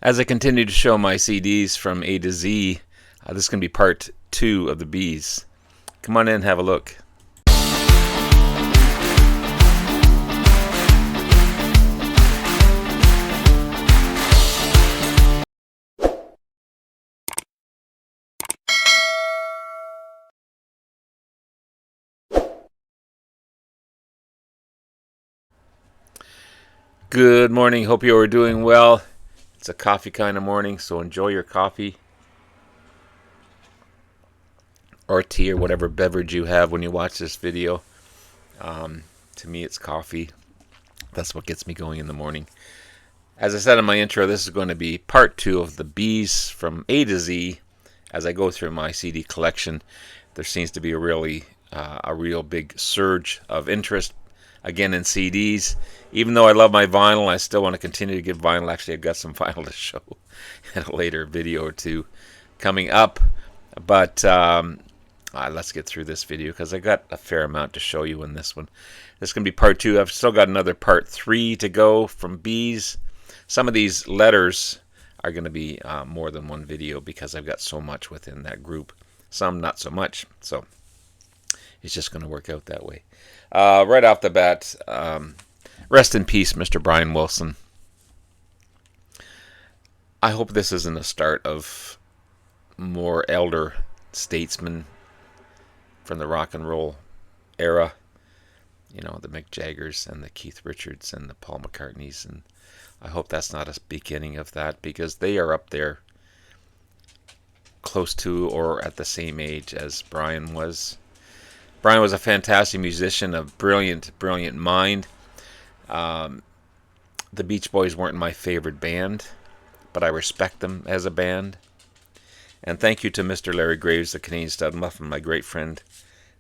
As I continue to show my CDs from A to Z, this is going to be part 2 of the Bees. Come on in and have a look. Good morning. Hope you are doing well. It's a coffee kind of morning, so enjoy your coffee or tea or whatever beverage you have when you watch this video. To me, it's coffee. That's what gets me going in the morning. As I said in my intro, this is going to be part 2 of the Bees from A to Z. As I go through my CD collection, there seems to be a real big surge of interest again in CDs. Even though I love my vinyl, I still want to continue to get vinyl. Actually, I've got some vinyl to show in a later video or two coming up. But let's get through this video because I got a fair amount to show you in this one. This is going to be part 2. I've still got another part 3 to go from Bees. Some of these letters are going to be more than one video because I've got so much within that group. Some not so much. So it's just going to work out that way. Right off the bat, rest in peace, Mr. Brian Wilson. I hope this isn't a start of more elder statesmen from the rock and roll era. You know, the Mick Jaggers and the Keith Richards and the Paul McCartneys. And I hope that's not a beginning of that because they are up there close to or at the same age as Brian was. Brian was a fantastic musician, a brilliant mind. The Beach Boys weren't my favorite band, but I respect them as a band. And thank you to Mr. Larry Graves, the Canadian Stud Muffin, my great friend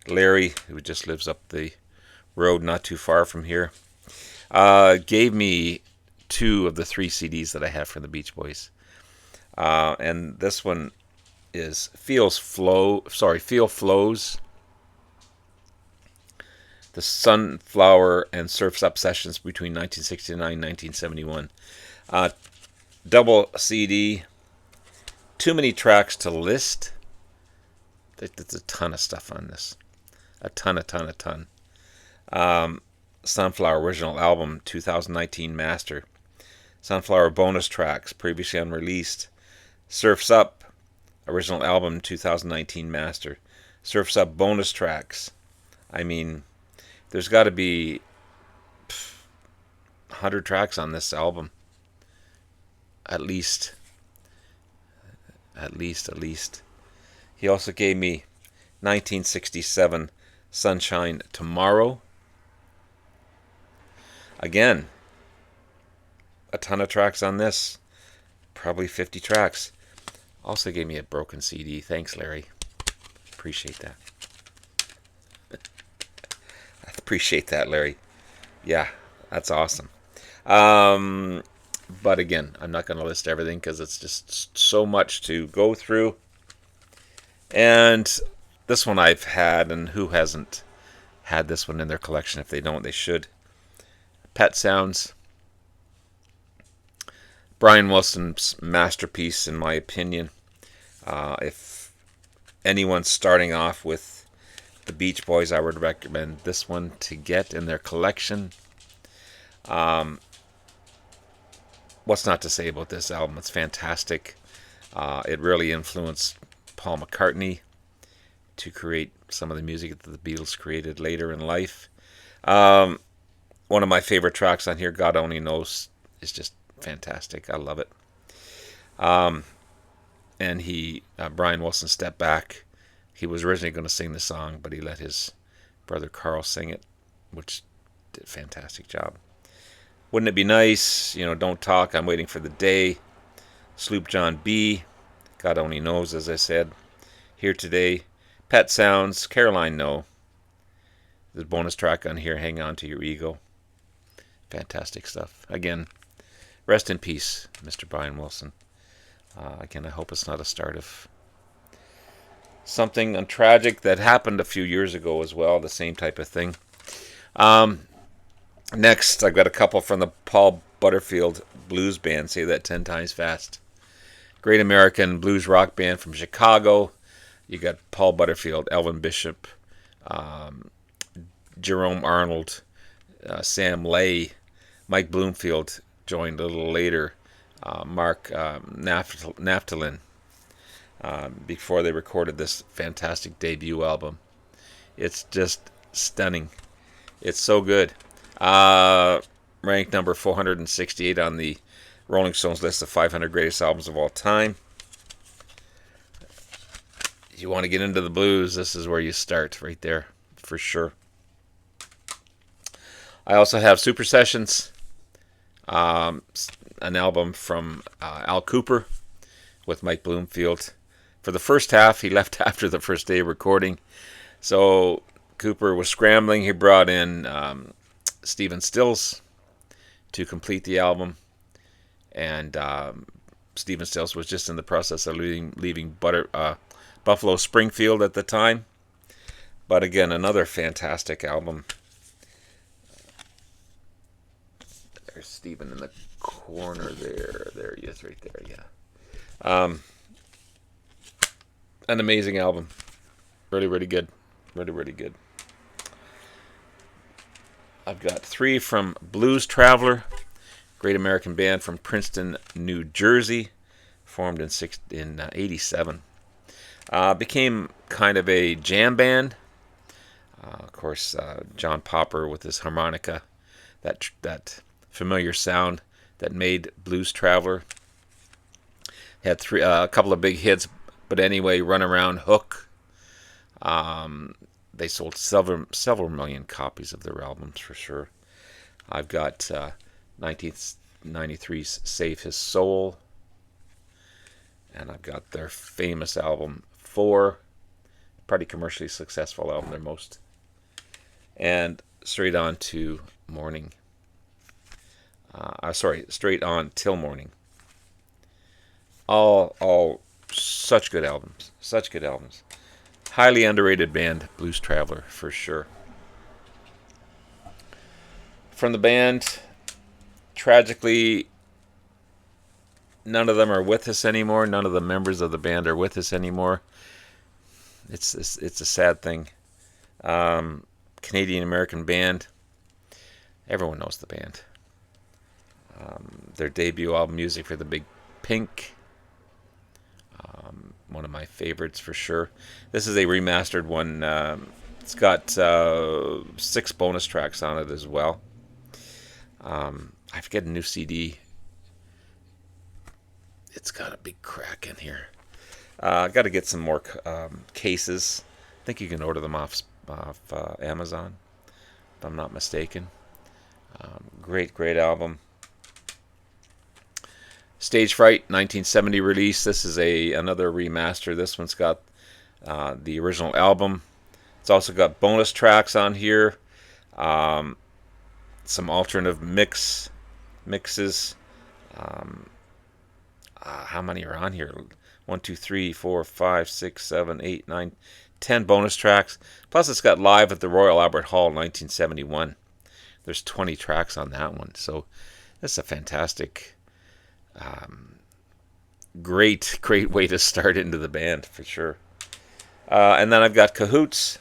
Larry, who just lives up the road not too far from here, gave me 2 of the 3 CDs that I have from the Beach Boys. And this one is Feel Flows. The Sunflower and Surf's Up sessions between 1969 and 1971. Double CD. Too many tracks to list. There's a ton of stuff on this. A ton. Sunflower original album, 2019 master. Sunflower bonus tracks, previously unreleased. Surf's Up original album, 2019 master. Surf's Up bonus tracks. I mean, there's got to be 100 tracks on this album. At least. He also gave me 1967 Sunshine Tomorrow. Again, a ton of tracks on this. Probably 50 tracks. Also gave me a broken CD. Thanks, Larry. Appreciate that. Appreciate that, Larry. Yeah, that's awesome. But again, I'm not going to list everything because it's just so much to go through. And this one I've had, and who hasn't had this one in their collection? If they don't, they should. Pet Sounds. Brian Wilson's masterpiece, in my opinion. If anyone's starting off with the Beach Boys, I would recommend this one to get in their collection. What's not to say about this album? It's fantastic. It really influenced Paul McCartney to create some of the music that the Beatles created later in life. One of my favorite tracks on here, God Only Knows, is just fantastic. I love it. And Brian Wilson stepped back. He was originally going to sing the song, but he let his brother Carl sing it, which did a fantastic job. Wouldn't it be nice? You know, Don't Talk, I'm Waiting for the Day. Sloop John B. God Only Knows, as I said. Here Today. Pet Sounds. Caroline No. There's a bonus track on here, Hang On to Your Ego. Fantastic stuff. Again, rest in peace, Mr. Brian Wilson. Again, I hope it's not a start of something tragic that happened a few years ago as well, the same type of thing. Next, I've got a couple from the Paul Butterfield Blues Band. Say that 10 times fast. Great American blues rock band from Chicago. You got Paul Butterfield, Elvin Bishop, um, Jerome Arnold, Sam Lay, Mike Bloomfield joined a little later, Mark Naftalin, before they recorded this fantastic debut album. It's just stunning. It's so good. Ranked number 468 on the Rolling Stones list of 500 greatest albums of all time. If you want to get into the blues, this is where you start, right there, for sure. I also have Super Sessions, an album from Al Kooper with Mike Bloomfield. For the first half, he left after the first day of recording. So Kooper was scrambling. He brought in Stephen Stills to complete the album. And Stephen Stills was just in the process of leaving Buffalo Springfield at the time. But again, another fantastic album. There's Stephen in the corner there. There he is right there, yeah. An amazing album. Really, really good. Really, really good. I've got 3 from Blues Traveler, great American band from Princeton, New Jersey, formed in 87. Became kind of a jam band. Of course, John Popper with his harmonica, that familiar sound that made Blues Traveler. Had a couple of big hits, but anyway, Run Around Hook. They sold several million copies of their albums for sure. I've got 1993's Save His Soul, and I've got their famous album 4, pretty commercially successful album, their most, and Straight On to Morning. Straight On Till Morning. All such good albums. Such good albums. Highly underrated band, Blues Traveler, for sure. From the band, tragically, none of them are with us anymore. None of the members of the band are with us anymore. It's a sad thing. Canadian-American band. Everyone knows the band. Their debut album, Music for the Big Pink. One of my favorites for sure. This is a remastered one. It's got 6 bonus tracks on it as well. I forget a new CD. It's got a big crack in here. Got to get some more cases. I think you can order them off Amazon, if I'm not mistaken. Great album. Stage Fright, 1970 release. This is another remaster. This one's got the original album. It's also got bonus tracks on here. Some alternative mixes. How many are on here? 1, 2, 3, 4, 5, 6, 7, 8, 9, 10 bonus tracks. Plus it's got Live at the Royal Albert Hall, 1971. There's 20 tracks on that one. So this is a fantastic, great way to start into the band for sure. And then I've got Cahoots.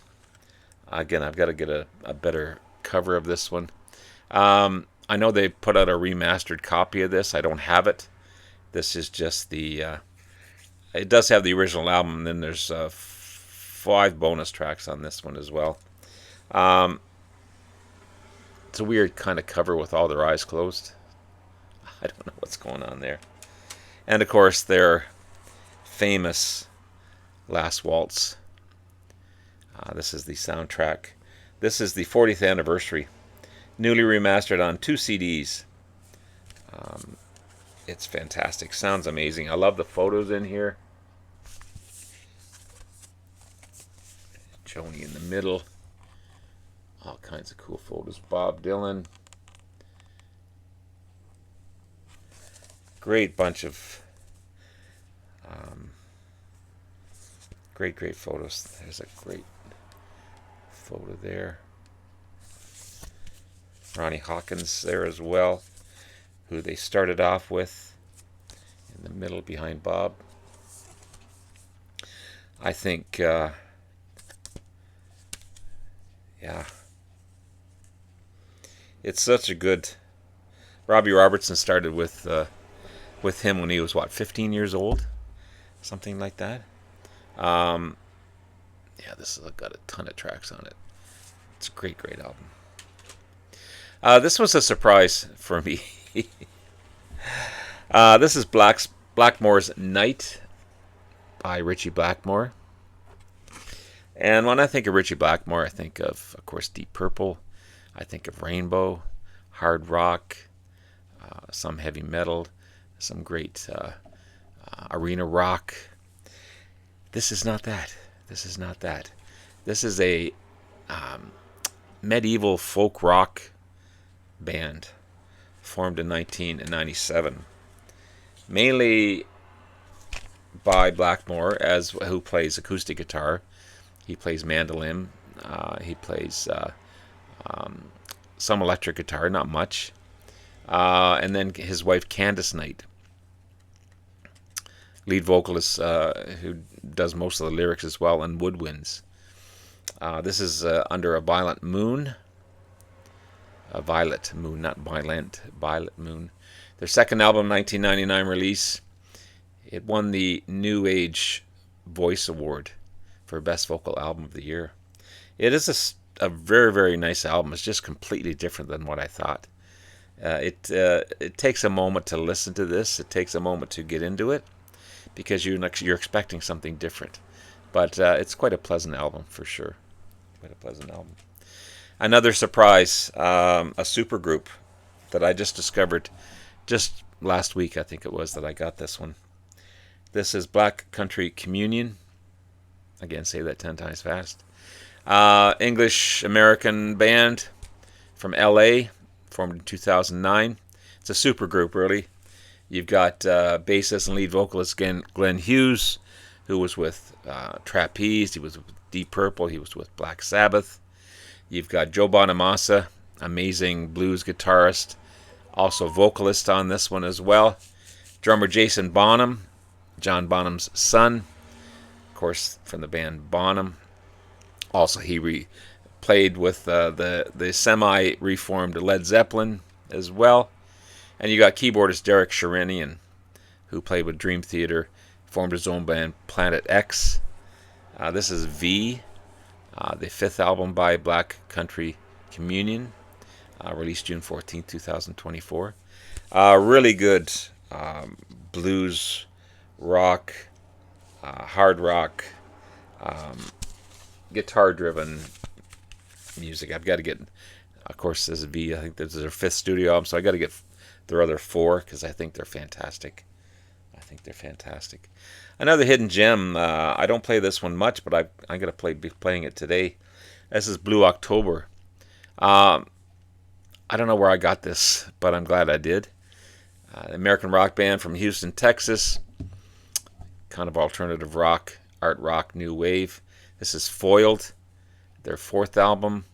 Again, I've got to get a better cover of this one. I know they put out a remastered copy of this. I don't have it. This is just the... it does have the original album, and then there's 5 bonus tracks on this one as well. It's a weird kind of cover with all their eyes closed. I don't know what's going on there. And of course, their famous Last Waltz. This is the soundtrack. This is the 40th anniversary. Newly remastered on 2 CDs. It's fantastic. Sounds amazing. I love the photos in here. Joni in the middle. All kinds of cool photos. Bob Dylan. Great bunch of great photos. There's a great photo there. Ronnie Hawkins there as well. who they started off with in the middle behind Bob. I think, yeah, it's such a good. Robbie Robertson started with him when he was what, 15 years old, something like that. Yeah, this has got a ton of tracks on it. It's a great, great album. This was a surprise for me. This is Blackmore's Night by Ritchie Blackmore. And when I think of Ritchie Blackmore, I think of course, Deep Purple. I think of Rainbow, hard rock, some heavy metal, some great arena rock. This is not that. This is not that. This is a medieval folk rock band formed in 1997, mainly by Blackmore, who plays acoustic guitar. He plays mandolin. He plays some electric guitar, not much. And then his wife Candice Knight, lead vocalist, who does most of the lyrics as well, and woodwinds. This is under a Violet Moon. A Violet Moon, not violent. Violet Moon. Their second album, 1999 release. It won the New Age Voice Award for Best Vocal Album of the Year. It is a very, very nice album. It's just completely different than what I thought. It takes a moment to listen to this. It takes a moment to get into it, because you're expecting something different. But it's quite a pleasant album for sure. Quite a pleasant album. Another surprise, a supergroup that I just discovered just last week, I think it was, that I got this one. This is Black Country Communion. Again, say that 10 times fast. English-American band from LA, formed in 2009. It's a supergroup, really. You've got bassist and lead vocalist Glenn Hughes, who was with Trapeze. He was with Deep Purple. He was with Black Sabbath. You've got Joe Bonamassa, amazing blues guitarist, also vocalist on this one as well. Drummer Jason Bonham, John Bonham's son, of course, from the band Bonham. Also, he played with the semi-reformed Led Zeppelin as well. And you got keyboardist Derek Sherinian, who played with Dream Theater, formed his own band Planet X. This is V, the fifth album by Black Country Communion, released June 14, 2024. Really good blues, rock, hard rock, guitar-driven music. I've got to get, of course, this is V. I think this is their fifth studio album, so I got to get their other four, because I think they're fantastic. Another hidden gem. I don't play this one much, but I'm going to be playing it today. This is Blue October. I don't know where I got this, but I'm glad I did. American rock band from Houston, Texas. Kind of alternative rock, art rock, new wave. This is Foiled, their fourth album,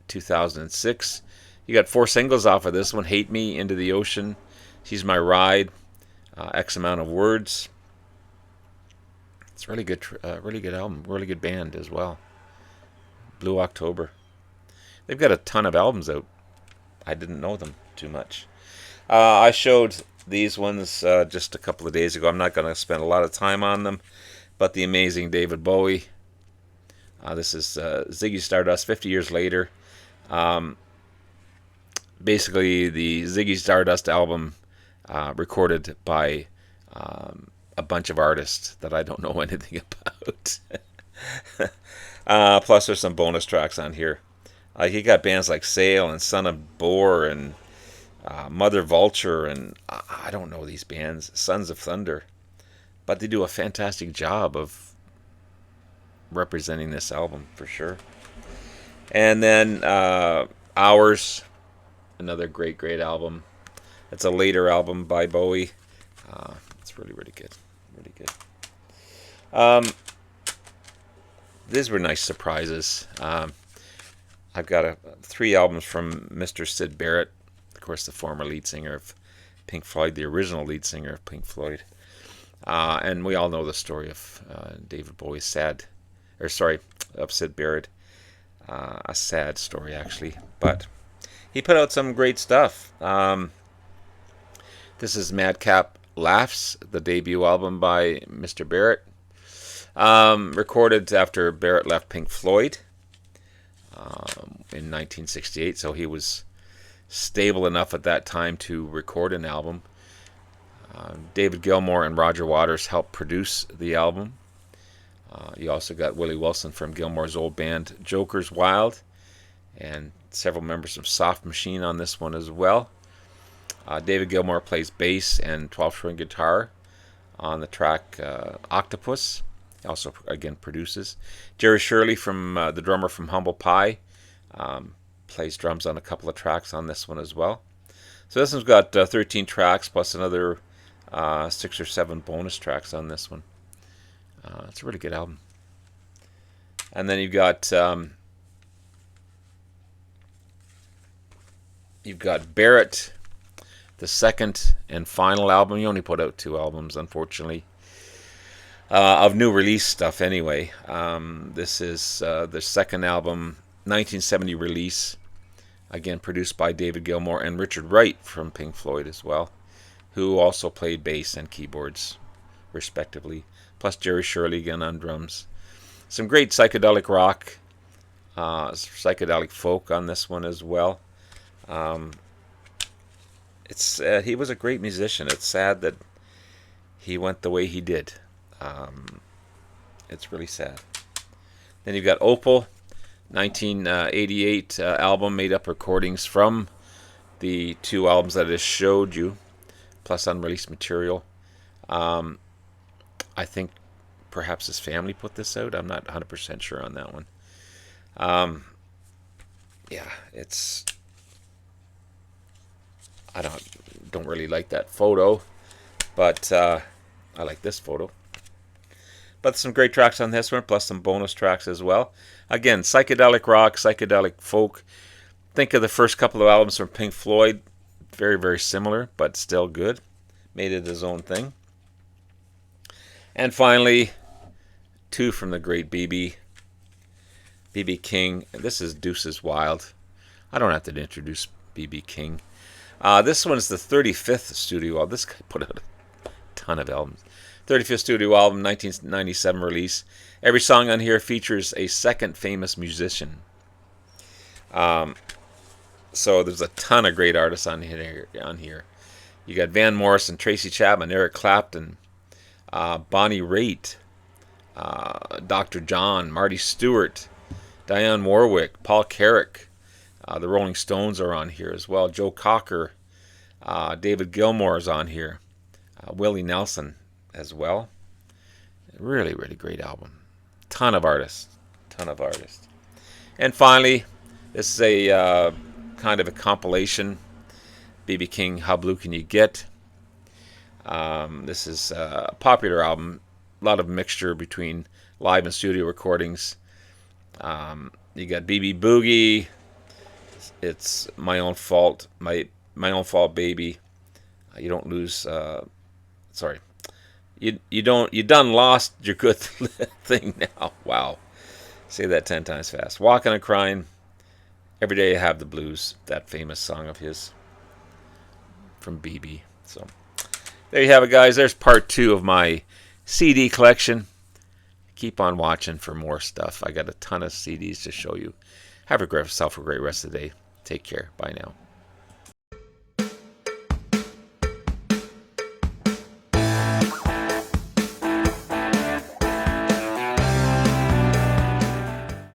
2006. You got 4 singles off of this one: Hate Me, Into the Ocean, She's My Ride, X Amount of Words. It's really good album, really good band as well. Blue October. They've got a ton of albums out. I didn't know them too much. I showed these ones just a couple of days ago. I'm not going to spend a lot of time on them, but the amazing David Bowie. This is Ziggy Stardust 50 years later. Basically, the Ziggy Stardust album recorded by a bunch of artists that I don't know anything about. Plus, there's some bonus tracks on here. He got bands like Sail and Son of Boar and Mother Vulture, and I don't know these bands, Sons of Thunder. But they do a fantastic job of representing this album for sure. And then Hours, another great album. It's a later album by Bowie. It's really good. These were nice surprises. I've got 3 albums from Mr. Syd Barrett, course, the former lead singer of Pink Floyd, the original lead singer of Pink Floyd. And we all know the story of David Bowie's of Syd Barrett. A sad story, actually. But he put out some great stuff. This is Madcap Laughs, the debut album by Mr. Barrett. Recorded after Barrett left Pink Floyd in 1968, so he was stable enough at that time to record an album. David Gilmour and Roger Waters helped produce the album. You also got Willie Wilson from Gilmour's old band Jokers Wild, and several members of Soft Machine on this one as well. David Gilmour plays bass and 12-string guitar on the track Octopus. He also, again, produces. Jerry Shirley, the drummer from Humble Pie, plays drums on a couple of tracks on this one as well. So this one's got 13 tracks plus another 6 or 7 bonus tracks on this one. It's a really good album. And then you've got Barrett, the second and final album. He only put out 2 albums, unfortunately, of new release stuff anyway. This is the second album, 1970 release, again produced by David Gilmour and Richard Wright from Pink Floyd as well, who also played bass and keyboards respectively, plus Jerry Shirley again on drums. Some great psychedelic rock, psychedelic folk on this one as well. He was a great musician. It's sad that he went the way he did. It's really sad. Then you've got Opal, 1988 album, made up recordings from the 2 albums that I just showed you, plus unreleased material. I think perhaps his family put this out. I'm not 100% sure on that one. I don't really like that photo, but I like this photo. But some great tracks on this one, plus some bonus tracks as well. Again, psychedelic rock, psychedelic folk. Think of the first couple of albums from Pink Floyd. Very, very similar, but still good. Made it his own thing. And finally, 2 from the great B.B. King. This is Deuces Wild. I don't have to introduce B.B. King. This one is the 35th studio album. This guy put out a ton of albums. 35th studio album, 1997 release. Every song on here features a second famous musician. So there's a ton of great artists on here. You got Van Morrison, Tracy Chapman, Eric Clapton, Bonnie Raitt, Dr. John, Marty Stewart, Dionne Warwick, Paul Carrack. The Rolling Stones are on here as well. Joe Cocker, David Gilmour is on here. Willie Nelson as well. Really, really great album. Ton of artists. And finally, this is a kind of a compilation. B.B. King, How Blue Can You Get? This is a popular album. A lot of mixture between live and studio recordings. You got B.B. Boogie. It's My Own Fault, My Own Fault, Baby. You don't lose. You done lost your good thing now. Wow, say that 10 times fast. Walking and Crying, Every Day I Have the Blues. That famous song of his from BB. So there you have it, guys. There's part 2 of my CD collection. Keep on watching for more stuff. I got a ton of CDs to show you. Have yourself a great rest of the day. Take care. Bye now.